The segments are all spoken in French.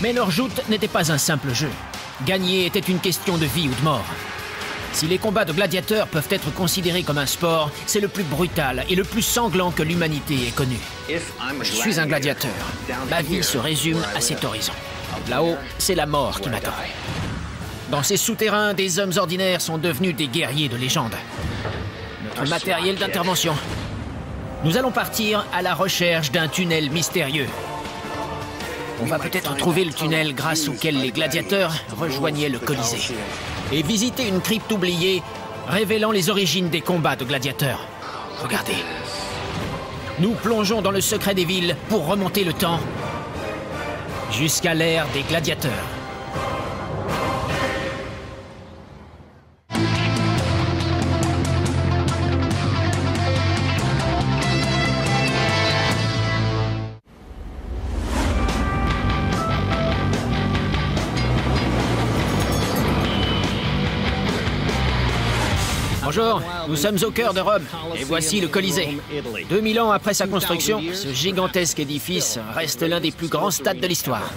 Mais leur joute n'était pas un simple jeu. Gagner était une question de vie ou de mort. Si les combats de gladiateurs peuvent être considérés comme un sport, c'est le plus brutal et le plus sanglant que l'humanité ait connu. Je suis un gladiateur. Ma vie se résume à cet horizon. Là-haut, c'est la mort qui m'attend. Dans ces souterrains, des hommes ordinaires sont devenus des guerriers de légende. Notre matériel d'intervention. Nous allons partir à la recherche d'un tunnel mystérieux. On va peut-être trouver le tunnel grâce auquel les gladiateurs rejoignaient le Colisée. Et visiter une crypte oubliée, révélant les origines des combats de gladiateurs. Regardez. Nous plongeons dans le secret des villes pour remonter le temps jusqu'à l'ère des gladiateurs. Bonjour, nous sommes au cœur de Rome, et voici le Colisée. 2000 ans après sa construction, ce gigantesque édifice reste l'un des plus grands stades de l'histoire.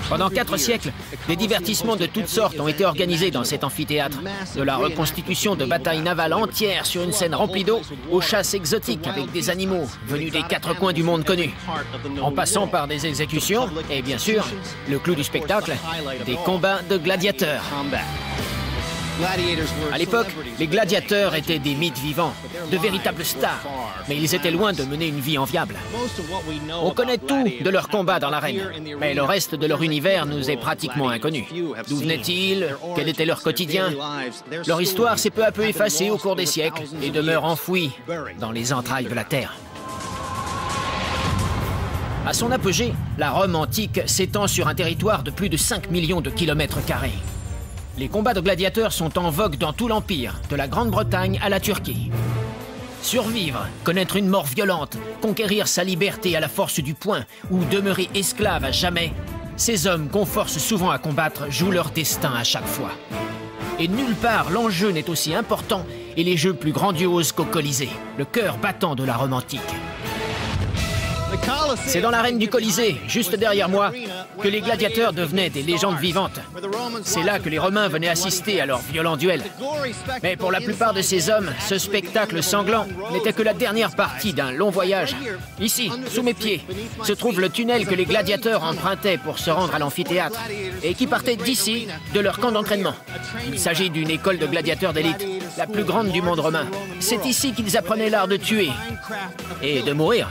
Pendant 4 siècles, des divertissements de toutes sortes ont été organisés dans cet amphithéâtre. De la reconstitution de batailles navales entières sur une scène remplie d'eau, aux chasses exotiques avec des animaux venus des 4 coins du monde connu. En passant par des exécutions, et bien sûr, le clou du spectacle, des combats de gladiateurs. À l'époque, les gladiateurs étaient des mythes vivants, de véritables stars, mais ils étaient loin de mener une vie enviable. On connaît tout de leurs combats dans l'arène, mais le reste de leur univers nous est pratiquement inconnu. D'où venaient-ils? Quel était leur quotidien? Leur histoire s'est peu à peu effacée au cours des siècles et demeure enfouie dans les entrailles de la Terre. À son apogée, la Rome antique s'étend sur un territoire de plus de 5 millions de kilomètres carrés. Les combats de gladiateurs sont en vogue dans tout l'Empire, de la Grande-Bretagne à la Turquie. Survivre, connaître une mort violente, conquérir sa liberté à la force du poing ou demeurer esclave à jamais, ces hommes qu'on force souvent à combattre jouent leur destin à chaque fois. Et nulle part l'enjeu n'est aussi important et les jeux plus grandioses qu'au Colisée, le cœur battant de la Rome antique. C'est dans l'arène du Colisée, juste derrière moi, que les gladiateurs devenaient des légendes vivantes. C'est là que les Romains venaient assister à leurs violents duels. Mais pour la plupart de ces hommes, ce spectacle sanglant n'était que la dernière partie d'un long voyage. Ici, sous mes pieds, se trouve le tunnel que les gladiateurs empruntaient pour se rendre à l'amphithéâtre et qui partait d'ici, de leur camp d'entraînement. Il s'agit d'une école de gladiateurs d'élite, la plus grande du monde romain. C'est ici qu'ils apprenaient l'art de tuer et de mourir.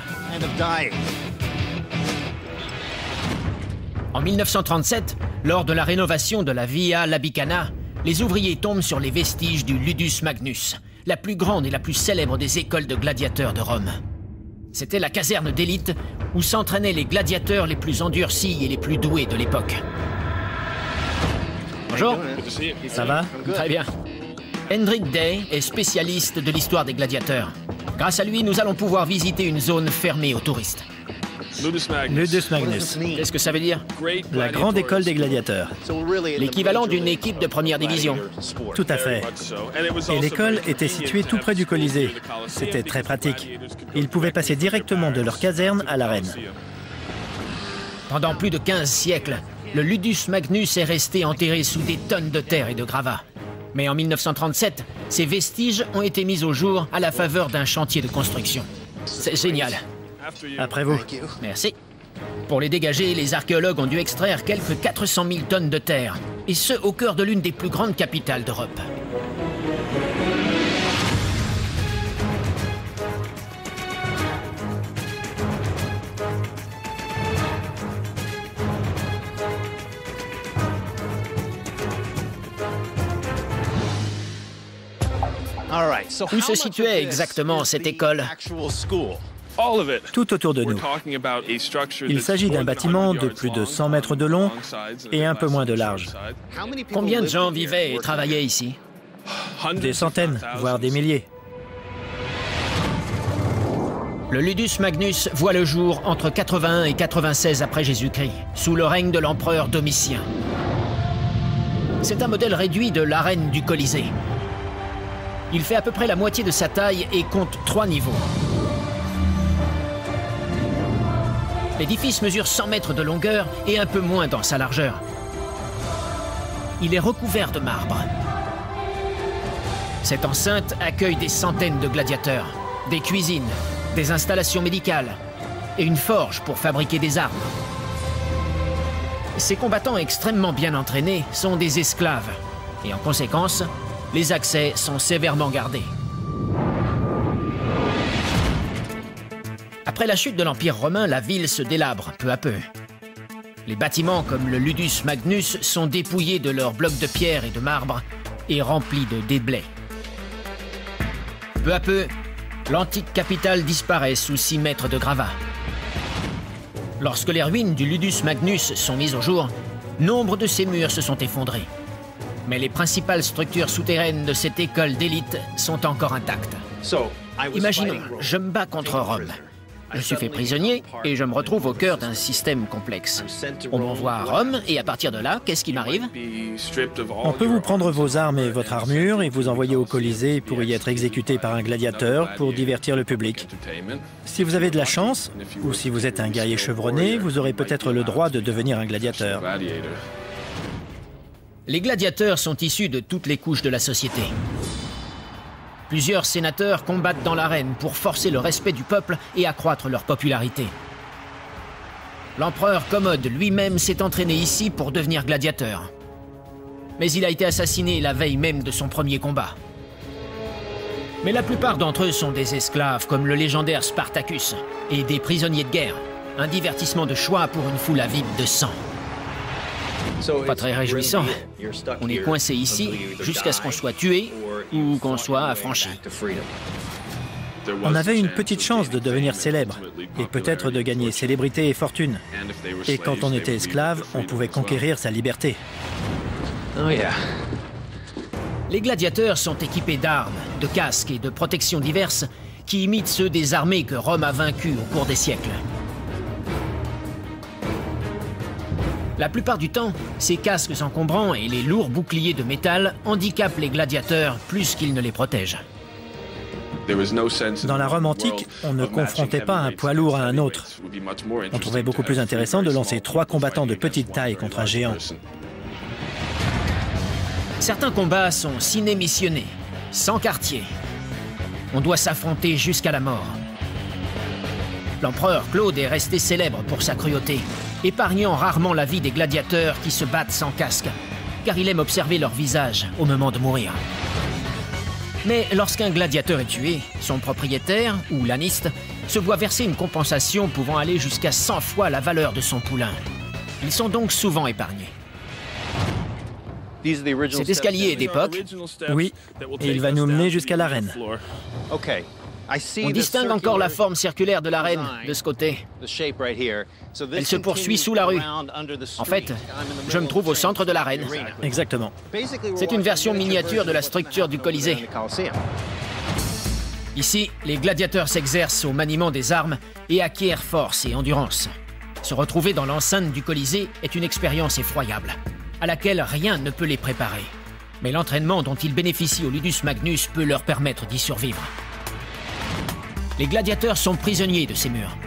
En 1937, lors de la rénovation de la Via Labicana, les ouvriers tombent sur les vestiges du Ludus Magnus, la plus grande et la plus célèbre des écoles de gladiateurs de Rome. C'était la caserne d'élite où s'entraînaient les gladiateurs les plus endurcis et les plus doués de l'époque. Bonjour. Ça va? Très bien. Hendrik Day est spécialiste de l'histoire des gladiateurs. Grâce à lui, nous allons pouvoir visiter une zone fermée aux touristes. Ludus Magnus. Qu'est-ce que ça veut dire? La grande école des gladiateurs. L'équivalent d'une équipe de première division. Tout à fait. Et l'école était située tout près du Colisée. C'était très pratique. Ils pouvaient passer directement de leur caserne à l'arène. Pendant plus de 15 siècles, le Ludus Magnus est resté enterré sous des tonnes de terre et de gravats. Mais en 1937, ces vestiges ont été mis au jour à la faveur d'un chantier de construction. C'est génial. Après vous. Merci. Pour les dégager, les archéologues ont dû extraire quelques 400 000 tonnes de terre, et ce, au cœur de l'une des plus grandes capitales d'Europe. Où se situait exactement cette école? Tout autour de nous. Il s'agit d'un bâtiment de plus de 100 mètres de long et un peu moins de large. Combien de gens vivaient et travaillaient ici? Des centaines, voire des milliers. Le Ludus Magnus voit le jour entre 81 et 96 après Jésus-Christ, sous le règne de l'empereur Domitien. C'est un modèle réduit de l'arène du Colisée. Il fait à peu près la moitié de sa taille et compte 3 niveaux. L'édifice mesure 100 mètres de longueur et un peu moins dans sa largeur. Il est recouvert de marbre. Cette enceinte accueille des centaines de gladiateurs, des cuisines, des installations médicales et une forge pour fabriquer des armes. Ces combattants extrêmement bien entraînés sont des esclaves et en conséquence, les accès sont sévèrement gardés. Après la chute de l'Empire romain, la ville se délabre peu à peu. Les bâtiments comme le Ludus Magnus sont dépouillés de leurs blocs de pierre et de marbre et remplis de déblais. Peu à peu, l'antique capitale disparaît sous 6 mètres de gravats. Lorsque les ruines du Ludus Magnus sont mises au jour, nombre de ces murs se sont effondrés. Mais les principales structures souterraines de cette école d'élite sont encore intactes. Imaginons, je me bats contre Rome. Je suis fait prisonnier et je me retrouve au cœur d'un système complexe. On m'envoie à Rome et à partir de là, qu'est-ce qui m'arrive? On peut vous prendre vos armes et votre armure et vous envoyer au Colisée pour y être exécuté par un gladiateur pour divertir le public. Si vous avez de la chance, ou si vous êtes un guerrier chevronné, vous aurez peut-être le droit de devenir un gladiateur. Les gladiateurs sont issus de toutes les couches de la société. Plusieurs sénateurs combattent dans l'arène pour forcer le respect du peuple et accroître leur popularité. L'empereur Commode lui-même s'est entraîné ici pour devenir gladiateur. Mais il a été assassiné la veille même de son premier combat. Mais la plupart d'entre eux sont des esclaves comme le légendaire Spartacus et des prisonniers de guerre, un divertissement de choix pour une foule avide de sang. Pas très réjouissant. On est coincé ici jusqu'à ce qu'on soit tué ou qu'on soit affranchi. On avait une petite chance de devenir célèbre et peut-être de gagner célébrité et fortune. Et quand on était esclave, on pouvait conquérir sa liberté. Les gladiateurs sont équipés d'armes, de casques et de protections diverses qui imitent ceux des armées que Rome a vaincues au cours des siècles. La plupart du temps, ces casques encombrants et les lourds boucliers de métal handicapent les gladiateurs plus qu'ils ne les protègent. Dans la Rome antique, on ne confrontait pas un poids lourd à un autre. On trouvait beaucoup plus intéressant de lancer 3 combattants de petite taille contre un géant. Certains combats sont ciné-missionnés, sans quartier. On doit s'affronter jusqu'à la mort. L'empereur Claude est resté célèbre pour sa cruauté, épargnant rarement la vie des gladiateurs qui se battent sans casque, car il aime observer leur visage au moment de mourir. Mais lorsqu'un gladiateur est tué, son propriétaire, ou l'aniste, se voit verser une compensation pouvant aller jusqu'à 100 fois la valeur de son poulain. Ils sont donc souvent épargnés. Cet escalier est d'époque. Oui, et il va nous mener jusqu'à l'arène. On distingue encore la forme circulaire de l'arène de ce côté. Elle se poursuit sous la rue. En fait, je me trouve au centre de l'arène. Exactement. C'est une version miniature de la structure du Colisée. Ici, les gladiateurs s'exercent au maniement des armes et acquièrent force et endurance. Se retrouver dans l'enceinte du Colisée est une expérience effroyable, à laquelle rien ne peut les préparer. Mais l'entraînement dont ils bénéficient au Ludus Magnus peut leur permettre d'y survivre. Les gladiateurs sont prisonniers de ces murs.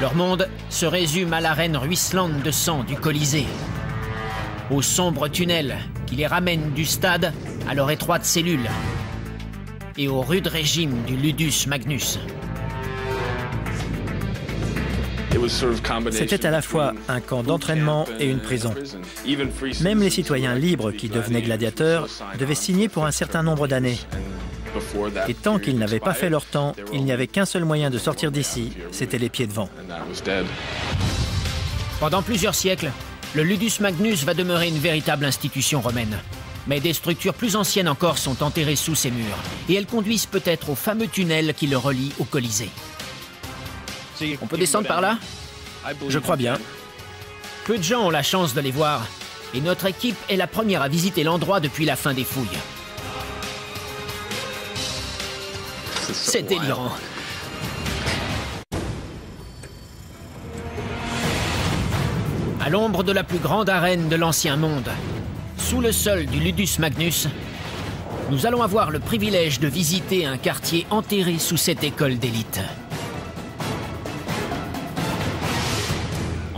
Leur monde se résume à l'arène ruisselante de sang du Colisée, aux sombres tunnels qui les ramènent du stade à leur étroite cellule et au rude régime du Ludus Magnus. C'était à la fois un camp d'entraînement et une prison. Même les citoyens libres qui devenaient gladiateurs devaient signer pour un certain nombre d'années. Et tant qu'ils n'avaient pas fait leur temps, il n'y avait qu'un seul moyen de sortir d'ici, c'était les pieds devant. Pendant plusieurs siècles, le Ludus Magnus va demeurer une véritable institution romaine. Mais des structures plus anciennes encore sont enterrées sous ces murs, et elles conduisent peut-être au fameux tunnel qui le relie au Colisée. On peut descendre par là? Je crois bien. Peu de gens ont la chance de les voir, et notre équipe est la première à visiter l'endroit depuis la fin des fouilles. C'est délirant. À l'ombre de la plus grande arène de l'ancien monde, sous le sol du Ludus Magnus, nous allons avoir le privilège de visiter un quartier enterré sous cette école d'élite.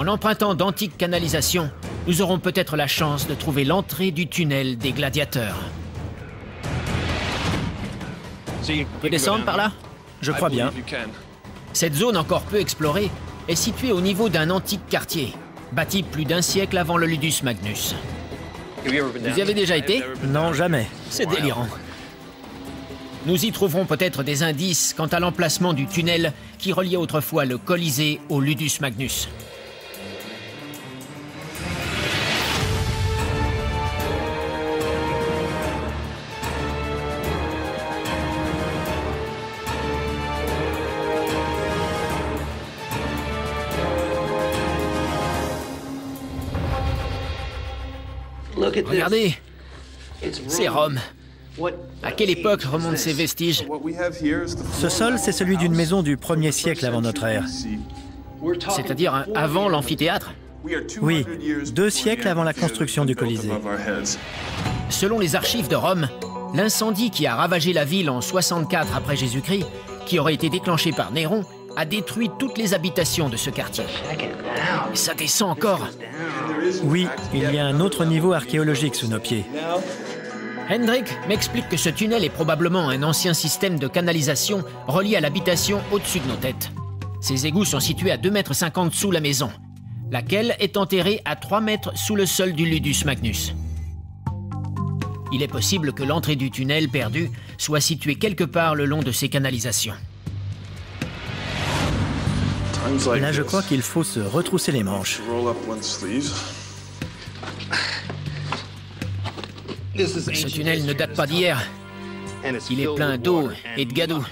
En empruntant d'antiques canalisations, nous aurons peut-être la chance de trouver l'entrée du tunnel des gladiateurs. On peut descendre par là? Je crois bien. Cette zone encore peu explorée est située au niveau d'un antique quartier, bâti plus d'un siècle avant le Ludus Magnus. Vous y avez déjà été? Non, jamais. C'est délirant. Nous y trouverons peut-être des indices quant à l'emplacement du tunnel qui reliait autrefois le Colisée au Ludus Magnus. Regardez, c'est Rome. À quelle époque remontent ces vestiges? Ce sol, c'est celui d'une maison du 1er siècle avant notre ère. C'est-à-dire avant l'amphithéâtre? Oui, 2 siècles avant la construction du Colisée. Selon les archives de Rome, l'incendie qui a ravagé la ville en 64 après Jésus-Christ, qui aurait été déclenché par Néron, a détruit toutes les habitations de ce quartier. Et ça descend encore. Oui, il y a un autre niveau archéologique sous nos pieds. Hendrik m'explique que ce tunnel est probablement un ancien système de canalisation relié à l'habitation au-dessus de nos têtes. Ces égouts sont situés à 2,50 m sous la maison, laquelle est enterrée à 3 mètres sous le sol du Ludus Magnus. Il est possible que l'entrée du tunnel perdu soit située quelque part le long de ces canalisations. Là, je crois qu'il faut se retrousser les manches. Ce tunnel ne date pas d'hier. Il est plein d'eau et de gadou.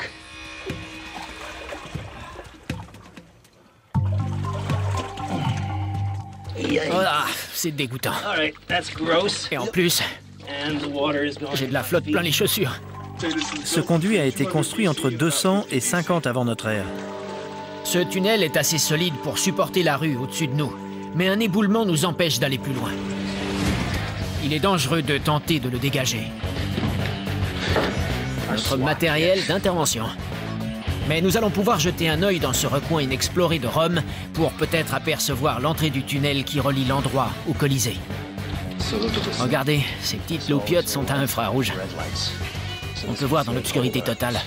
Voilà, c'est dégoûtant. Et en plus, j'ai de la flotte plein les chaussures. Ce conduit a été construit entre 200 et 50 avant notre ère. Ce tunnel est assez solide pour supporter la rue au-dessus de nous, mais un éboulement nous empêche d'aller plus loin. Il est dangereux de tenter de le dégager. Notre matériel d'intervention. Mais nous allons pouvoir jeter un œil dans ce recoin inexploré de Rome pour peut-être apercevoir l'entrée du tunnel qui relie l'endroit au Colisée. Regardez, ces petites loupiottes sont à infrarouge. On peut voir dans l'obscurité totale.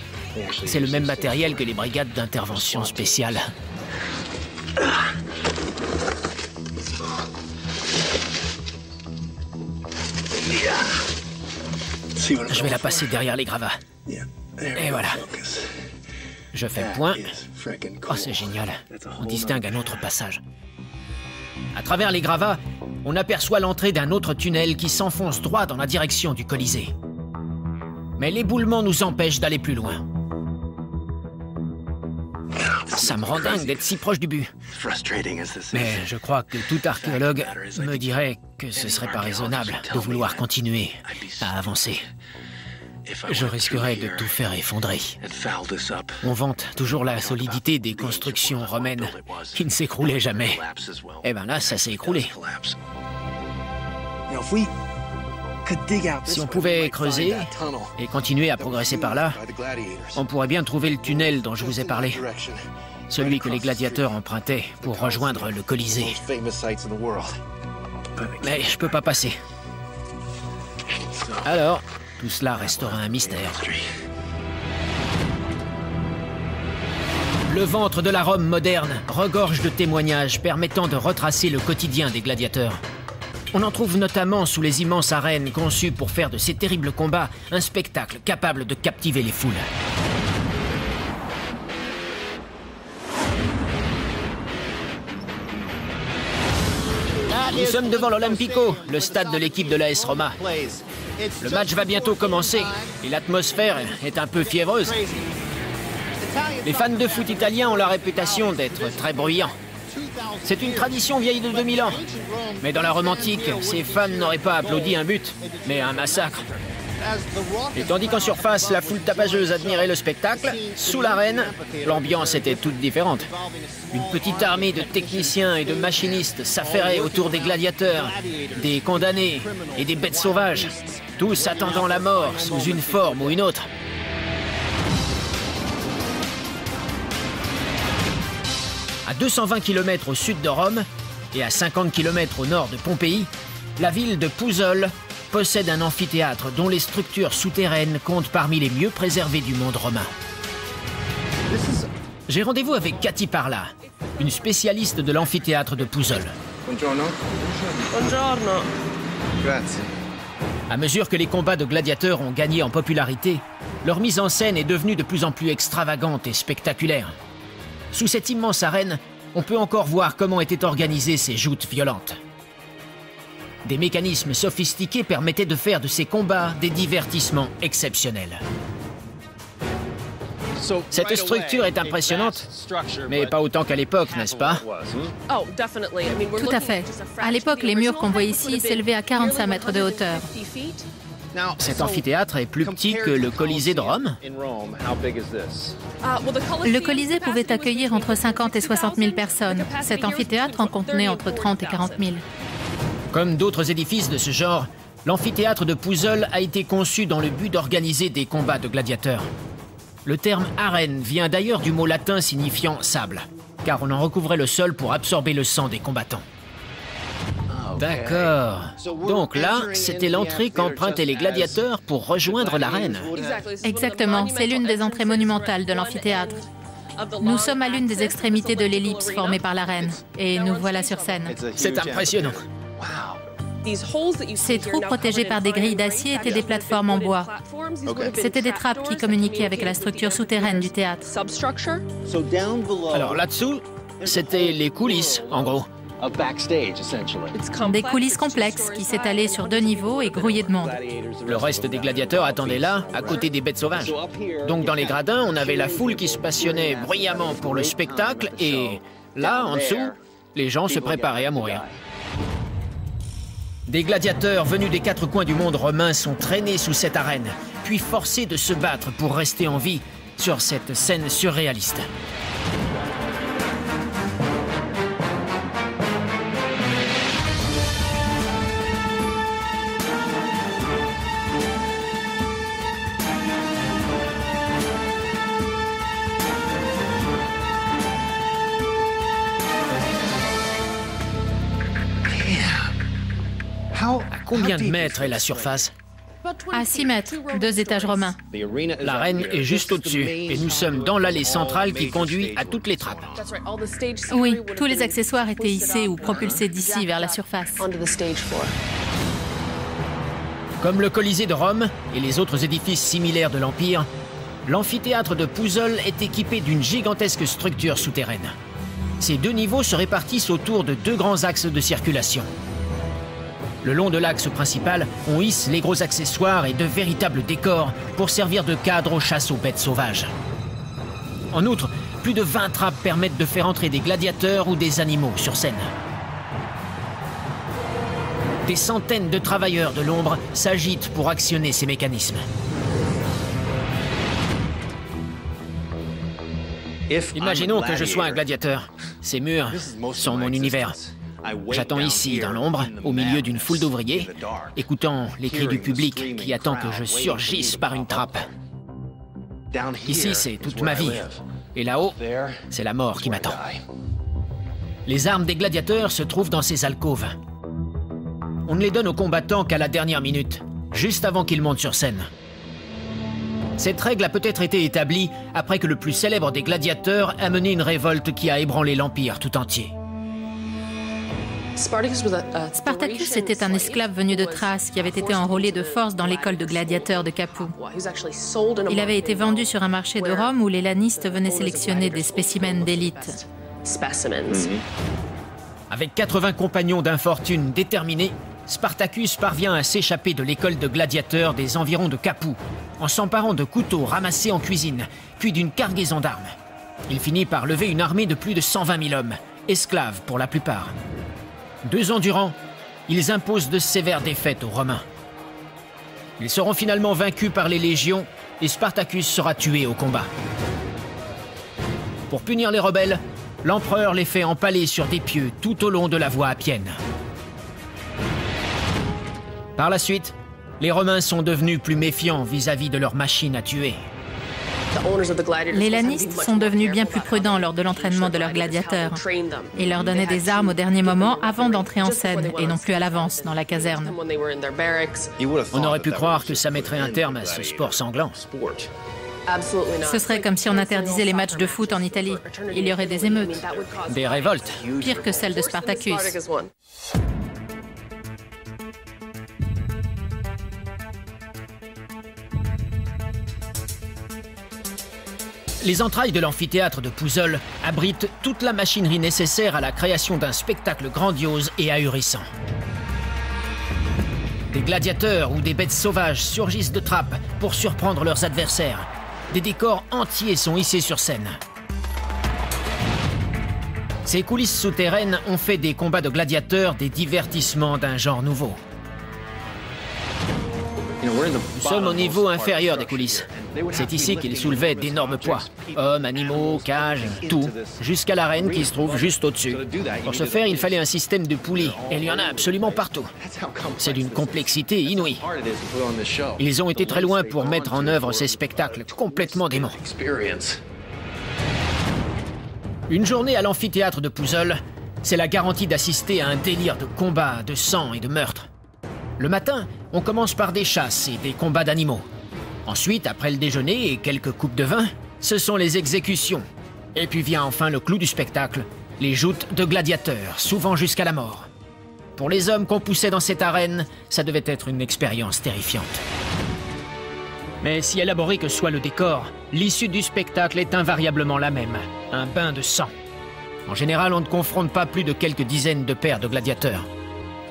C'est le même matériel que les brigades d'intervention spéciale. Je vais la passer derrière les gravats. Et voilà. Je fais point. Oh, c'est génial. On distingue un autre passage. À travers les gravats, on aperçoit l'entrée d'un autre tunnel qui s'enfonce droit dans la direction du Colisée. Mais l'éboulement nous empêche d'aller plus loin. Ça me rend dingue d'être si proche du but. Mais je crois que tout archéologue me dirait que ce serait pas raisonnable de vouloir continuer à avancer. Je risquerais de tout faire effondrer. On vante toujours la solidité des constructions romaines qui ne s'écroulaient jamais. Eh ben là, ça s'est écroulé. Si on pouvait creuser et continuer à progresser par là, on pourrait bien trouver le tunnel dont je vous ai parlé. Celui que les gladiateurs empruntaient pour rejoindre le Colisée. Mais je peux pas passer. Alors, tout cela restera un mystère. Le ventre de la Rome moderne regorge de témoignages permettant de retracer le quotidien des gladiateurs. On en trouve notamment sous les immenses arènes conçues pour faire de ces terribles combats un spectacle capable de captiver les foules. Nous sommes devant l'Olimpico, le stade de l'équipe de l'AS Roma. Le match va bientôt commencer et l'atmosphère est un peu fiévreuse. Les fans de foot italiens ont la réputation d'être très bruyants. C'est une tradition vieille de 2000 ans. Mais dans la Rome antique, ces fans n'auraient pas applaudi un but, mais un massacre. Et tandis qu'en surface, la foule tapageuse admirait le spectacle, sous l'arène, l'ambiance était toute différente. Une petite armée de techniciens et de machinistes s'affairait autour des gladiateurs, des condamnés et des bêtes sauvages, tous attendant la mort sous une forme ou une autre. À 220 km au sud de Rome, Et à 50 km au nord de Pompéi, la ville de Pouzzoles possède un amphithéâtre dont les structures souterraines comptent parmi les mieux préservées du monde romain. J'ai rendez-vous avec Cathy Parla, une spécialiste de l'amphithéâtre de Pouzzoles. Buongiorno. Buongiorno. Grazie. À mesure que les combats de gladiateurs ont gagné en popularité, leur mise en scène est devenue de plus en plus extravagante et spectaculaire. Sous cette immense arène, on peut encore voir comment étaient organisées ces joutes violentes. Des mécanismes sophistiqués permettaient de faire de ces combats des divertissements exceptionnels. Cette structure est impressionnante, mais pas autant qu'à l'époque, n'est-ce pas? Tout à fait. À l'époque, les murs qu'on voit ici s'élevaient à 45 mètres de hauteur. Cet amphithéâtre est plus petit que le Colisée de Rome? Le Colisée pouvait accueillir entre 50 et 60 000 personnes. Cet amphithéâtre en contenait entre 30 et 40 000. Comme d'autres édifices de ce genre, l'amphithéâtre de Pouzzoles a été conçu dans le but d'organiser des combats de gladiateurs. Le terme arène vient d'ailleurs du mot latin signifiant sable, car on en recouvrait le sol pour absorber le sang des combattants. D'accord. Donc là, c'était l'entrée qu'empruntaient les gladiateurs pour rejoindre l'arène. Exactement, c'est l'une des entrées monumentales de l'amphithéâtre. Nous sommes à l'une des extrémités de l'ellipse formée par l'arène, et nous voilà sur scène. C'est impressionnant. Ces trous protégés par des grilles d'acier étaient des plateformes en bois. C'étaient des trappes qui communiquaient avec la structure souterraine du théâtre. Alors là-dessous, c'était les coulisses, en gros. Des coulisses complexes qui s'étalaient sur 2 niveaux et grouillaient de monde. Le reste des gladiateurs attendait là, à côté des bêtes sauvages. Donc dans les gradins, on avait la foule qui se passionnait bruyamment pour le spectacle et là, en dessous, les gens se préparaient à mourir. Des gladiateurs venus des 4 coins du monde romain sont traînés sous cette arène, puis forcés de se battre pour rester en vie sur cette scène surréaliste. À combien de mètres est la surface? À 6 mètres, 2 étages romains. L'arène est juste au-dessus et nous sommes dans l'allée centrale qui conduit à toutes les trappes. Oui, tous les accessoires étaient hissés ou propulsés d'ici vers la surface. Comme le Colisée de Rome et les autres édifices similaires de l'Empire, l'amphithéâtre de Pouzzoles est équipé d'une gigantesque structure souterraine. Ces 2 niveaux se répartissent autour de 2 grands axes de circulation. Le long de l'axe principal, on hisse les gros accessoires et de véritables décors pour servir de cadre aux chasses aux bêtes sauvages. En outre, plus de 20 trappes permettent de faire entrer des gladiateurs ou des animaux sur scène. Des centaines de travailleurs de l'ombre s'agitent pour actionner ces mécanismes. Imaginons que je sois un gladiateur. Ces murs sont mon univers. J'attends ici, dans l'ombre, au milieu d'une foule d'ouvriers, écoutant les cris du public qui attend que je surgisse par une trappe. Ici, c'est toute ma vie. Et là-haut, c'est la mort qui m'attend. Les armes des gladiateurs se trouvent dans ces alcôves. On ne les donne aux combattants qu'à la dernière minute, juste avant qu'ils montent sur scène. Cette règle a peut-être été établie après que le plus célèbre des gladiateurs a mené une révolte qui a ébranlé l'Empire tout entier. Spartacus était un esclave venu de Thrace qui avait été enrôlé de force dans l'école de gladiateurs de Capoue. Il avait été vendu sur un marché de Rome où les lanistes venaient sélectionner des spécimens d'élite. Avec 80 compagnons d'infortune déterminés, Spartacus parvient à s'échapper de l'école de gladiateurs des environs de Capoue, en s'emparant de couteaux ramassés en cuisine, puis d'une cargaison d'armes. Il finit par lever une armée de plus de 120 000 hommes, esclaves pour la plupart. 2 ans durant, ils imposent de sévères défaites aux Romains. Ils seront finalement vaincus par les légions et Spartacus sera tué au combat. Pour punir les rebelles, l'empereur les fait empaler sur des pieux tout au long de la voie appienne. Par la suite, les Romains sont devenus plus méfiants vis-à-vis de leurs machines à tuer. Les lanistes sont devenus bien plus prudents lors de l'entraînement de leurs gladiateurs. Ils leur donnaient des armes au dernier moment avant d'entrer en scène et non plus à l'avance dans la caserne. On aurait pu croire que ça mettrait un terme à ce sport sanglant. Ce serait comme si on interdisait les matchs de foot en Italie. Il y aurait des émeutes. Des révoltes. Pire que celles de Spartacus. Les entrailles de l'amphithéâtre de Pouzzoles abritent toute la machinerie nécessaire à la création d'un spectacle grandiose et ahurissant. Des gladiateurs ou des bêtes sauvages surgissent de trappes pour surprendre leurs adversaires. Des décors entiers sont hissés sur scène. Ces coulisses souterraines ont fait des combats de gladiateurs des divertissements d'un genre nouveau. Nous sommes au niveau inférieur des coulisses. C'est ici qu'ils soulevaient d'énormes poids. Hommes, animaux, cages, tout, jusqu'à l'arène qui se trouve juste au-dessus. Pour ce faire, il fallait un système de poulies, et il y en a absolument partout. C'est d'une complexité inouïe. Ils ont été très loin pour mettre en œuvre ces spectacles complètement déments. Une journée à l'amphithéâtre de Pouzzoles, c'est la garantie d'assister à un délire de combat, de sang et de meurtre. Le matin, on commence par des chasses et des combats d'animaux. Ensuite, après le déjeuner et quelques coupes de vin, ce sont les exécutions. Et puis vient enfin le clou du spectacle, les joutes de gladiateurs, souvent jusqu'à la mort. Pour les hommes qu'on poussait dans cette arène, ça devait être une expérience terrifiante. Mais si élaboré que soit le décor, l'issue du spectacle est invariablement la même, un bain de sang. En général, on ne confronte pas plus de quelques dizaines de paires de gladiateurs.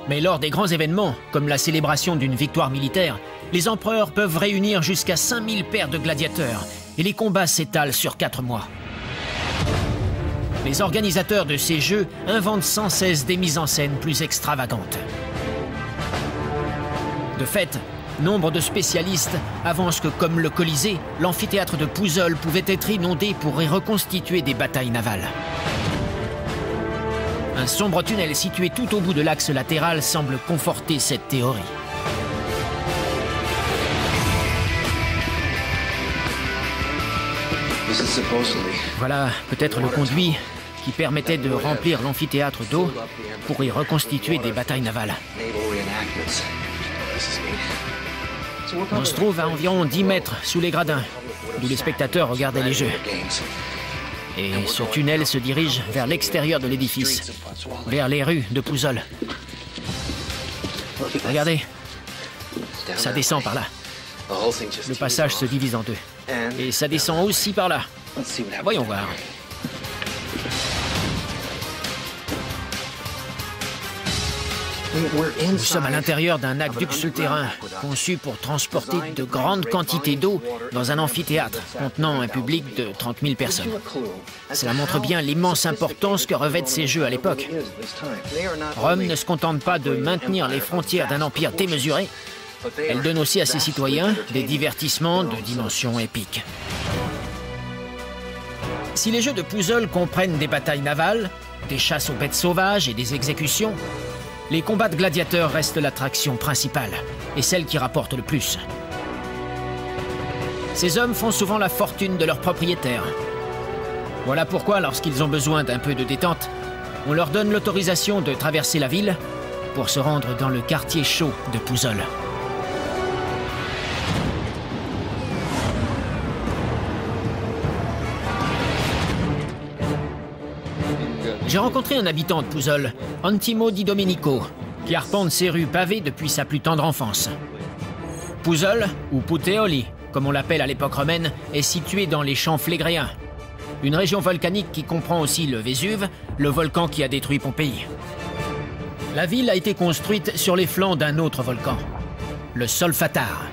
Mais lors des grands événements, comme la célébration d'une victoire militaire, les empereurs peuvent réunir jusqu'à 5000 paires de gladiateurs et les combats s'étalent sur 4 mois. Les organisateurs de ces jeux inventent sans cesse des mises en scène plus extravagantes. De fait, nombre de spécialistes avancent que, comme le Colisée, l'amphithéâtre de Pouzzoles pouvait être inondé pour y reconstituer des batailles navales. Un sombre tunnel situé tout au bout de l'axe latéral semble conforter cette théorie. Voilà peut-être le conduit qui permettait de remplir l'amphithéâtre d'eau pour y reconstituer des batailles navales. On se trouve à environ 10 mètres sous les gradins, d'où les spectateurs regardaient les jeux. Et ce tunnel se dirige vers l'extérieur de l'édifice, vers les rues de Pouzzoles. Regardez, ça descend par là. Le passage se divise en deux. Et ça descend aussi par là. Voyons voir. Nous sommes à l'intérieur d'un aqueduc souterrain, conçu pour transporter de grandes quantités d'eau dans un amphithéâtre contenant un public de 30 000 personnes. Cela montre bien l'immense importance que revêtent ces jeux à l'époque. Rome ne se contente pas de maintenir les frontières d'un empire démesuré, elle donne aussi à ses citoyens des divertissements de dimension épique. Si les jeux de Pouzzoles comprennent des batailles navales, des chasses aux bêtes sauvages et des exécutions, les combats de gladiateurs restent l'attraction principale et celle qui rapporte le plus. Ces hommes font souvent la fortune de leurs propriétaires. Voilà pourquoi, lorsqu'ils ont besoin d'un peu de détente, on leur donne l'autorisation de traverser la ville pour se rendre dans le quartier chaud de Pouzzoles. J'ai rencontré un habitant de Pouzzoles, Antimo Di Domenico, qui arpente ces rues pavées depuis sa plus tendre enfance. Pouzzoles, ou Puteoli, comme on l'appelle à l'époque romaine, est situé dans les champs Flégréens, une région volcanique qui comprend aussi le Vésuve, le volcan qui a détruit Pompéi. La ville a été construite sur les flancs d'un autre volcan, le Solfatare.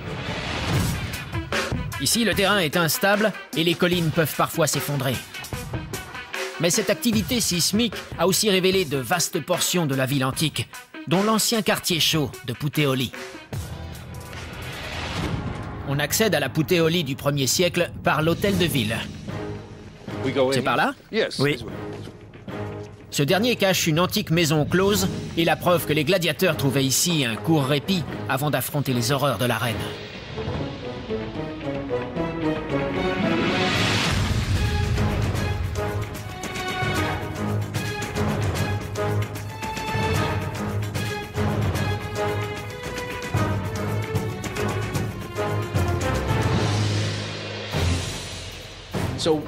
Ici, le terrain est instable et les collines peuvent parfois s'effondrer. Mais cette activité sismique a aussi révélé de vastes portions de la ville antique, dont l'ancien quartier chaud de Puteoli. On accède à la Puteoli du 1er siècle par l'hôtel de ville. C'est par là? Oui. Ce dernier cache une antique maison close et la preuve que les gladiateurs trouvaient ici un court répit avant d'affronter les horreurs de l'arène.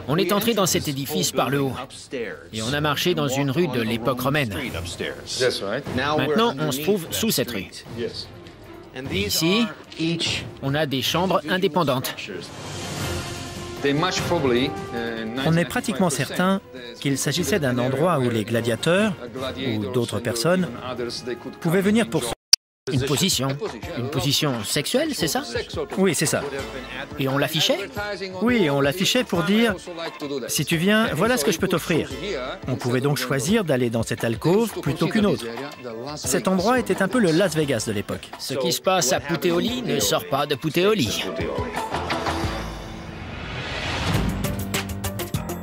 On est entré dans cet édifice par le haut et on a marché dans une rue de l'époque romaine. Maintenant, on se trouve sous cette rue. Ici, on a des chambres indépendantes. On est pratiquement certain qu'il s'agissait d'un endroit où les gladiateurs ou d'autres personnes pouvaient venir pour... Une position sexuelle, c'est ça? Oui, c'est ça. Et on l'affichait? Oui, on l'affichait pour dire « Si tu viens, voilà ce que je peux t'offrir ». On pouvait donc choisir d'aller dans cette alcôve plutôt qu'une autre. Cet endroit était un peu le Las Vegas de l'époque. Ce qui se passe à Puteoli ne sort pas de Puteoli.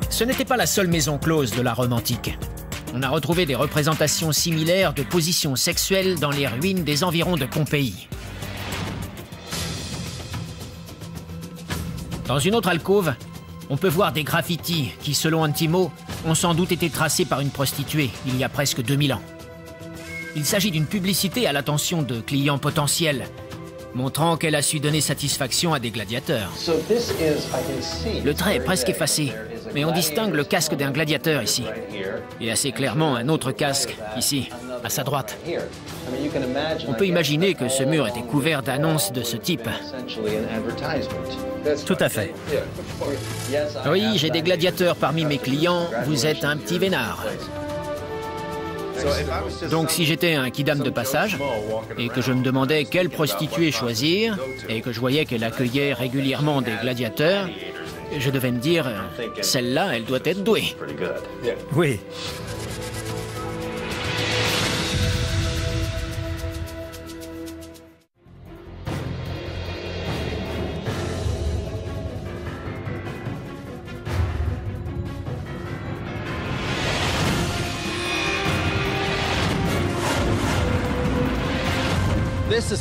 Ce n'était pas la seule maison close de la Rome antique. On a retrouvé des représentations similaires de positions sexuelles dans les ruines des environs de Pompéi. Dans une autre alcôve, on peut voir des graffitis qui, selon Antimo, ont sans doute été tracés par une prostituée il y a presque 2000 ans. Il s'agit d'une publicité à l'attention de clients potentiels, montrant qu'elle a su donner satisfaction à des gladiateurs. Le trait est presque effacé, mais on distingue le casque d'un gladiateur ici. Et assez clairement un autre casque, ici, à sa droite. On peut imaginer que ce mur était couvert d'annonces de ce type. Tout à fait. Oui, j'ai des gladiateurs parmi mes clients, vous êtes un petit vénard. Donc si j'étais un kidam de passage, et que je me demandais quelle prostituée choisir, et que je voyais qu'elle accueillait régulièrement des gladiateurs, je devais me dire, celle-là, elle doit être douée. Oui.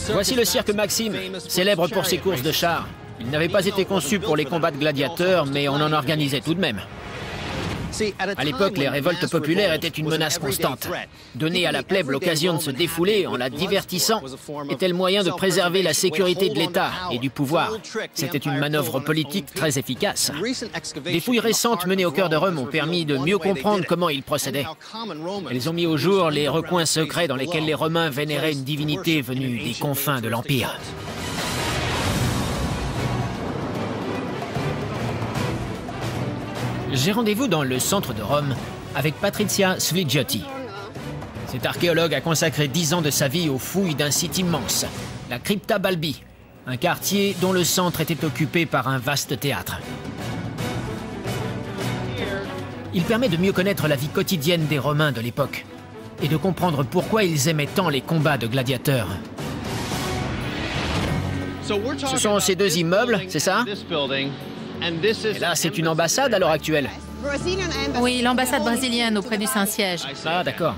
Voici le cirque Maxime, célèbre pour ses courses de chars. Il n'avait pas été conçu pour les combats de gladiateurs, mais on en organisait tout de même. À l'époque, les révoltes populaires étaient une menace constante. Donner à la plèbe l'occasion de se défouler en la divertissant était le moyen de préserver la sécurité de l'État et du pouvoir. C'était une manœuvre politique très efficace. Des fouilles récentes menées au cœur de Rome ont permis de mieux comprendre comment ils procédaient. Elles ont mis au jour les recoins secrets dans lesquels les Romains vénéraient une divinité venue des confins de l'Empire. J'ai rendez-vous dans le centre de Rome avec Patrizia Sfligiotti. Cet archéologue a consacré 10 ans de sa vie aux fouilles d'un site immense, la Crypta Balbi, un quartier dont le centre était occupé par un vaste théâtre. Il permet de mieux connaître la vie quotidienne des Romains de l'époque et de comprendre pourquoi ils aimaient tant les combats de gladiateurs. Ce sont ces deux immeubles, c'est ça ? Et là, c'est une ambassade à l'heure actuelle? Oui, l'ambassade brésilienne auprès du Saint-Siège. Ah, d'accord.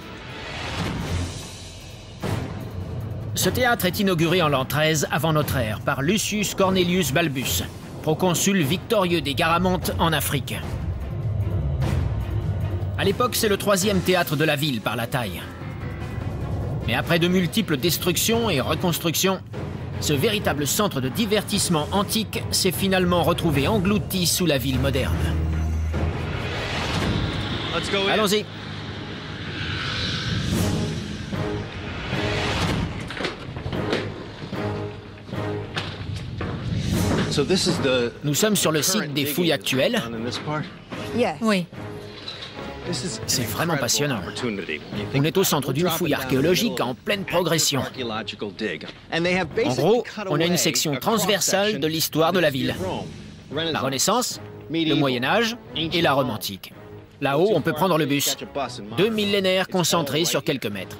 Ce théâtre est inauguré en l'an 13 avant notre ère par Lucius Cornelius Balbus, proconsul victorieux des Garamantes en Afrique. À l'époque, c'est le 3e théâtre de la ville par la taille. Mais après de multiples destructions et reconstructions, ce véritable centre de divertissement antique s'est finalement retrouvé englouti sous la ville moderne. Allons-y. Nous sommes sur le site des fouilles actuelles. Oui. C'est vraiment passionnant. On est au centre d'une fouille archéologique en pleine progression. En gros, on a une section transversale de l'histoire de la ville. La Renaissance, le Moyen-Âge et la Rome antique. Là-haut, on peut prendre le bus. 2 millénaires concentrés sur quelques mètres.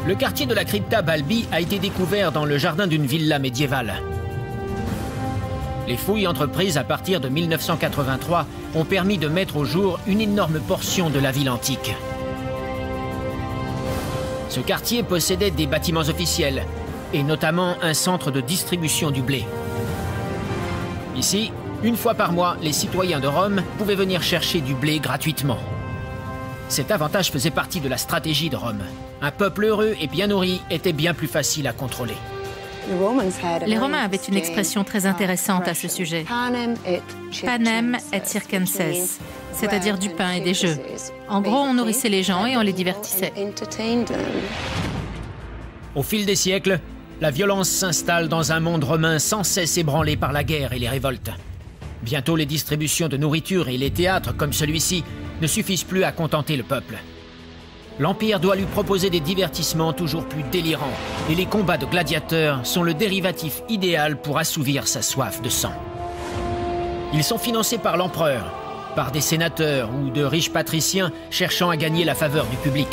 Le quartier de la Crypta Balbi a été découvert dans le jardin d'une villa médiévale. Les fouilles entreprises à partir de 1983 ont permis de mettre au jour une énorme portion de la ville antique. Ce quartier possédait des bâtiments officiels, et notamment un centre de distribution du blé. Ici, une fois par mois, les citoyens de Rome pouvaient venir chercher du blé gratuitement. Cet avantage faisait partie de la stratégie de Rome. Un peuple heureux et bien nourri était bien plus facile à contrôler. Les Romains avaient une expression très intéressante à ce sujet. Panem et circenses, c'est-à-dire du pain et des jeux. En gros, on nourrissait les gens et on les divertissait. Au fil des siècles, la violence s'installe dans un monde romain sans cesse ébranlé par la guerre et les révoltes. Bientôt, les distributions de nourriture et les théâtres comme celui-ci ne suffisent plus à contenter le peuple. L'Empire doit lui proposer des divertissements toujours plus délirants, et les combats de gladiateurs sont le dérivatif idéal pour assouvir sa soif de sang. Ils sont financés par l'empereur, par des sénateurs ou de riches patriciens cherchant à gagner la faveur du public.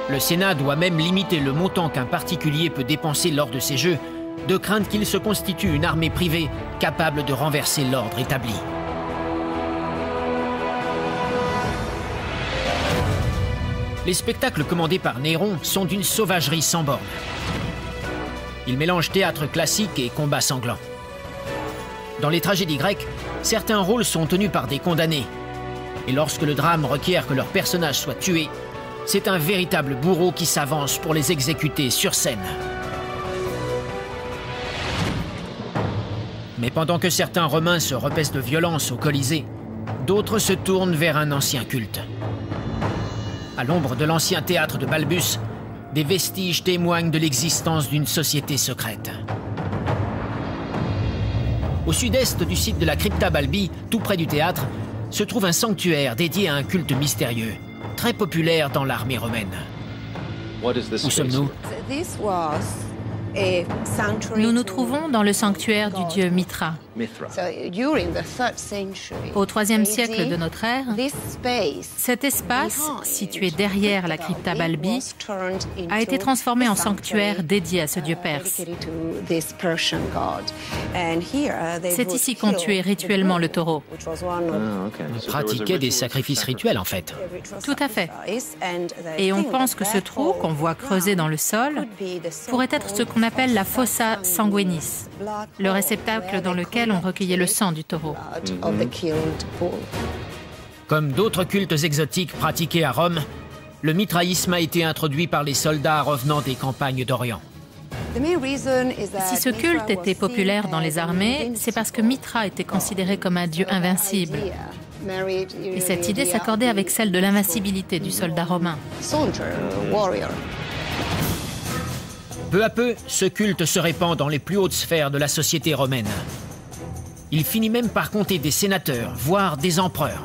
Le Sénat doit même limiter le montant qu'un particulier peut dépenser lors de ces jeux, de crainte qu'il se constitue une armée privée capable de renverser l'ordre établi. Les spectacles commandés par Néron sont d'une sauvagerie sans borne. Ils mélangent théâtre classique et combats sanglants. Dans les tragédies grecques, certains rôles sont tenus par des condamnés. Et lorsque le drame requiert que leurs personnages soient tués, c'est un véritable bourreau qui s'avance pour les exécuter sur scène. Mais pendant que certains Romains se repaissent de violence au Colisée, d'autres se tournent vers un ancien culte. À l'ombre de l'ancien théâtre de Balbus, des vestiges témoignent de l'existence d'une société secrète. Au sud-est du site de la Crypta Balbi, tout près du théâtre, se trouve un sanctuaire dédié à un culte mystérieux, très populaire dans l'armée romaine. Où sommes-nous ? Nous nous trouvons dans le sanctuaire du dieu Mithra. Au IIIe siècle de notre ère, cet espace, situé derrière la Crypta Balbi, a été transformé en sanctuaire dédié à ce dieu perse. C'est ici qu'on tuait rituellement le taureau. On pratiquait des sacrifices rituels, en fait. Tout à fait. Et on pense que ce trou qu'on voit creusé dans le sol pourrait être ce qu'on appelle la fossa sanguinis, le réceptacle dans lequel on recueillait le sang du taureau. Comme d'autres cultes exotiques pratiqués à Rome, le mitraïsme a été introduit par les soldats revenant des campagnes d'Orient. Si ce culte était populaire dans les armées, c'est parce que Mithra était considéré comme un dieu invincible. Et cette idée s'accordait avec celle de l'invincibilité du soldat romain. Peu à peu, ce culte se répand dans les plus hautes sphères de la société romaine. Il finit même par compter des sénateurs, voire des empereurs.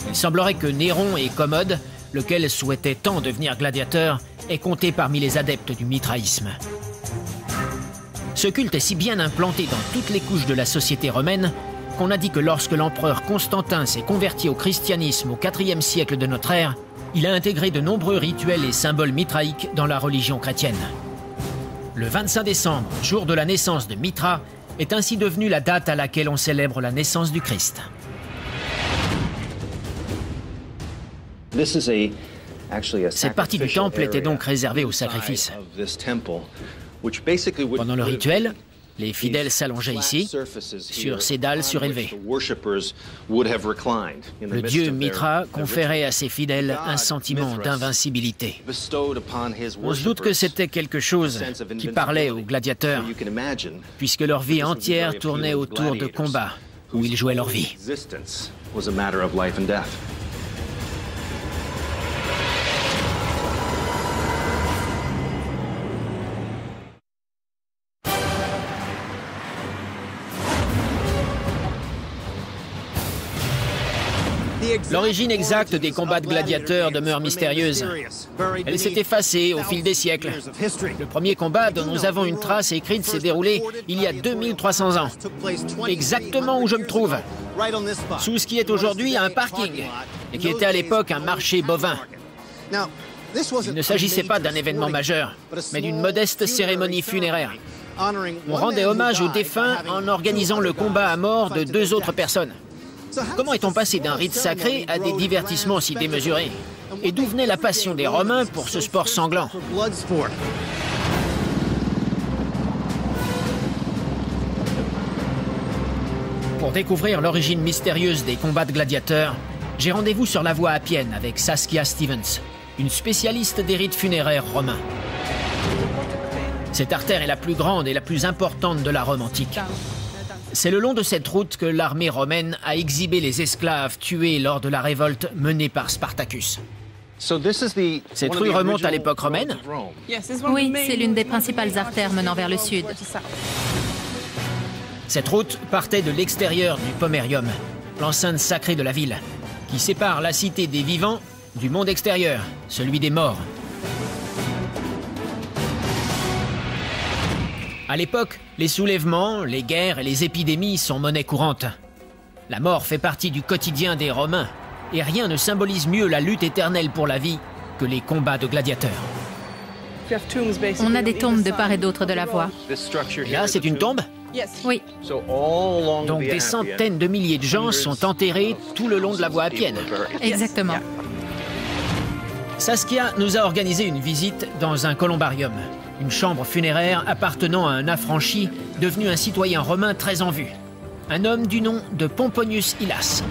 Il semblerait que Néron et Commode, lequel souhaitait tant devenir gladiateur, aient compté parmi les adeptes du mitraïsme. Ce culte est si bien implanté dans toutes les couches de la société romaine qu'on a dit que lorsque l'empereur Constantin s'est converti au christianisme au IVe siècle de notre ère, il a intégré de nombreux rituels et symboles mitraïques dans la religion chrétienne. Le 25 décembre, jour de la naissance de Mithra, est ainsi devenue la date à laquelle on célèbre la naissance du Christ. Cette partie du temple était donc réservée aux sacrifices. Pendant le rituel, les fidèles s'allongeaient ici, sur ces dalles surélevées. Le dieu Mithra conférait à ses fidèles un sentiment d'invincibilité. On se doute que c'était quelque chose qui parlait aux gladiateurs, puisque leur vie entière tournait autour de combats où ils jouaient leur vie. L'origine exacte des combats de gladiateurs demeure mystérieuse. Elle s'est effacée au fil des siècles. Le premier combat dont nous avons une trace écrite s'est déroulé il y a 2300 ans. Exactement où je me trouve. Sous ce qui est aujourd'hui un parking, et qui était à l'époque un marché bovin. Il ne s'agissait pas d'un événement majeur, mais d'une modeste cérémonie funéraire. On rendait hommage aux défunts en organisant le combat à mort de 2 autres personnes. Comment est-on passé d'un rite sacré à des divertissements si démesurés? Et d'où venait la passion des Romains pour ce sport sanglant? Pour découvrir l'origine mystérieuse des combats de gladiateurs, j'ai rendez-vous sur la voie appienne avec Saskia Stevens, une spécialiste des rites funéraires romains. Cette artère est la plus grande et la plus importante de la Rome antique. C'est le long de cette route que l'armée romaine a exhibé les esclaves tués lors de la révolte menée par Spartacus. Cette rue remonte à l'époque romaine? Oui, c'est l'une des principales artères menant vers le sud. Cette route partait de l'extérieur du Pomerium, l'enceinte sacrée de la ville, qui sépare la cité des vivants du monde extérieur, celui des morts. À l'époque, les soulèvements, les guerres et les épidémies sont monnaie courante. La mort fait partie du quotidien des Romains, et rien ne symbolise mieux la lutte éternelle pour la vie que les combats de gladiateurs. On a des tombes de part et d'autre de la voie. Là, c'est une tombe? Oui. Donc des centaines de milliers de gens sont enterrés tout le long de la voie appienne. Exactement. Saskia nous a organisé une visite dans un columbarium, une chambre funéraire appartenant à un affranchi devenu un citoyen romain très en vue, un homme du nom de Pomponius Hylas.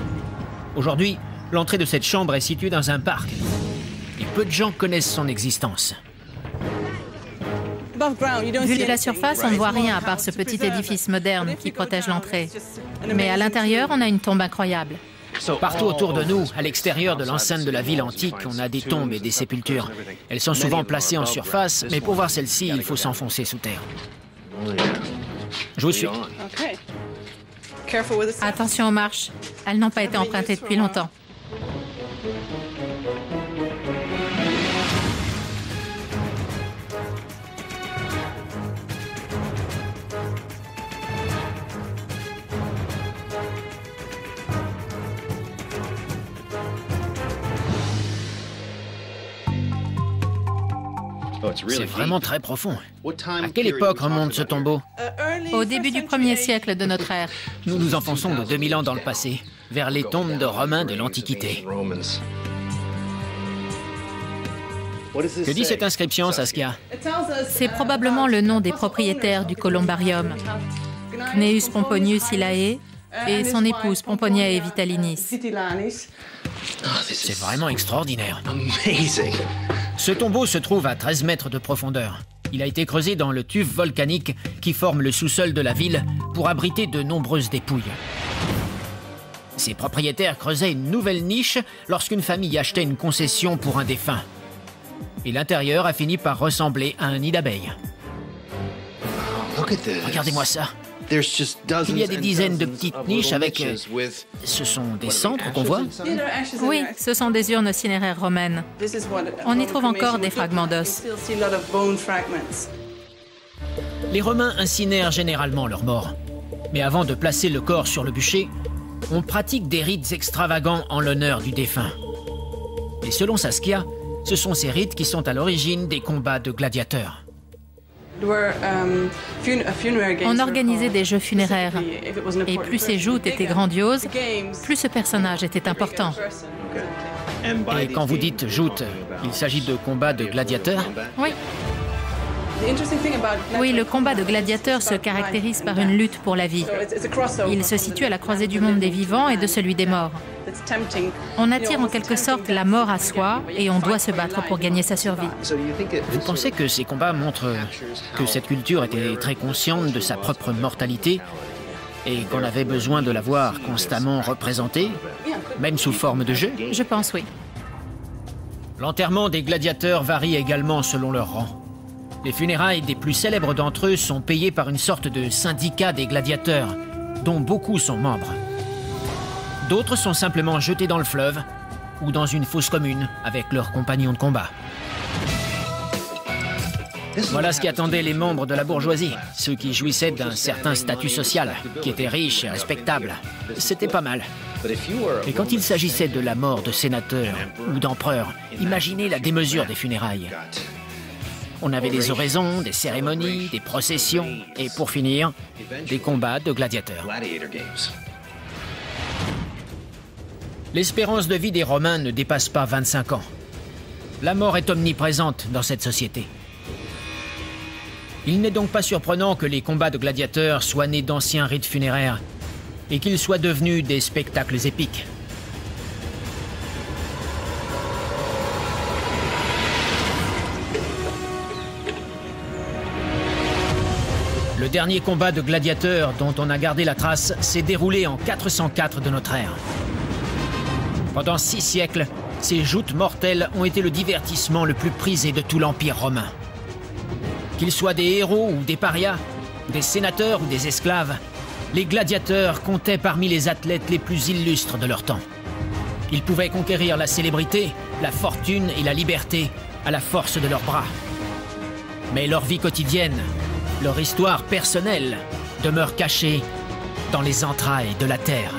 Aujourd'hui, l'entrée de cette chambre est située dans un parc, et peu de gens connaissent son existence. Vu de la surface, on ne voit rien à part ce petit édifice moderne qui protège l'entrée. Mais à l'intérieur, on a une tombe incroyable. Partout autour de nous, à l'extérieur de l'enceinte de la ville antique, on a des tombes et des sépultures. Elles sont souvent placées en surface, mais pour voir celle-ci, il faut s'enfoncer sous terre. Je vous suis. Attention aux marches. Elles n'ont pas été empruntées depuis longtemps. C'est vraiment très profond. À quelle époque remonte ce tombeau? Au début du 1er siècle de notre ère. Nous nous enfonçons de 2000 ans dans le passé, vers les tombes de Romains de l'Antiquité. Que dit cette inscription, Saskia? C'est probablement le nom des propriétaires du columbarium. Cneus Pomponius Hylae et son épouse Pomponiae Vitalinis. C'est vraiment extraordinaire. Ce tombeau se trouve à 13 mètres de profondeur. Il a été creusé dans le tuf volcanique qui forme le sous-sol de la ville pour abriter de nombreuses dépouilles. Ses propriétaires creusaient une nouvelle niche lorsqu'une famille achetait une concession pour un défunt. Et l'intérieur a fini par ressembler à un nid d'abeilles. Regardez-moi ça. Il y a des dizaines de petites niches avec... Ce sont des cendres qu'on voit? Oui, ce sont des urnes cinéraires romaines. On y trouve encore des fragments d'os. Les Romains incinèrent généralement leurs morts. Mais avant de placer le corps sur le bûcher, on pratique des rites extravagants en l'honneur du défunt. Et selon Saskia, ce sont ces rites qui sont à l'origine des combats de gladiateurs. On organisait des jeux funéraires, et plus ces joutes étaient grandioses, plus ce personnage était important. Et quand vous dites joutes, il s'agit de combats de gladiateurs? Oui. Oui, le combat de gladiateurs se caractérise par une lutte pour la vie. Il se situe à la croisée du monde des vivants et de celui des morts. On attire en quelque sorte la mort à soi et on doit se battre pour gagner sa survie. Vous pensez que ces combats montrent que cette culture était très consciente de sa propre mortalité et qu'on avait besoin de la voir constamment représentée, même sous forme de jeu? Je pense oui. L'enterrement des gladiateurs varie également selon leur rang. Les funérailles des plus célèbres d'entre eux sont payées par une sorte de syndicat des gladiateurs, dont beaucoup sont membres. D'autres sont simplement jetés dans le fleuve ou dans une fosse commune avec leurs compagnons de combat. Voilà ce qui attendait les membres de la bourgeoisie, ceux qui jouissaient d'un certain statut social, qui étaient riches et respectables. C'était pas mal. Et quand il s'agissait de la mort de sénateurs ou d'empereurs, imaginez la démesure des funérailles. On avait des oraisons, des cérémonies, des processions et pour finir, des combats de gladiateurs. L'espérance de vie des Romains ne dépasse pas 25 ans. La mort est omniprésente dans cette société. Il n'est donc pas surprenant que les combats de gladiateurs soient nés d'anciens rites funéraires et qu'ils soient devenus des spectacles épiques. Le dernier combat de gladiateurs dont on a gardé la trace s'est déroulé en 404 de notre ère. Pendant 6 siècles, ces joutes mortelles ont été le divertissement le plus prisé de tout l'Empire romain. Qu'ils soient des héros ou des parias, des sénateurs ou des esclaves, les gladiateurs comptaient parmi les athlètes les plus illustres de leur temps. Ils pouvaient conquérir la célébrité, la fortune et la liberté à la force de leurs bras. Mais leur vie quotidienne, leur histoire personnelle, demeure cachée dans les entrailles de la terre.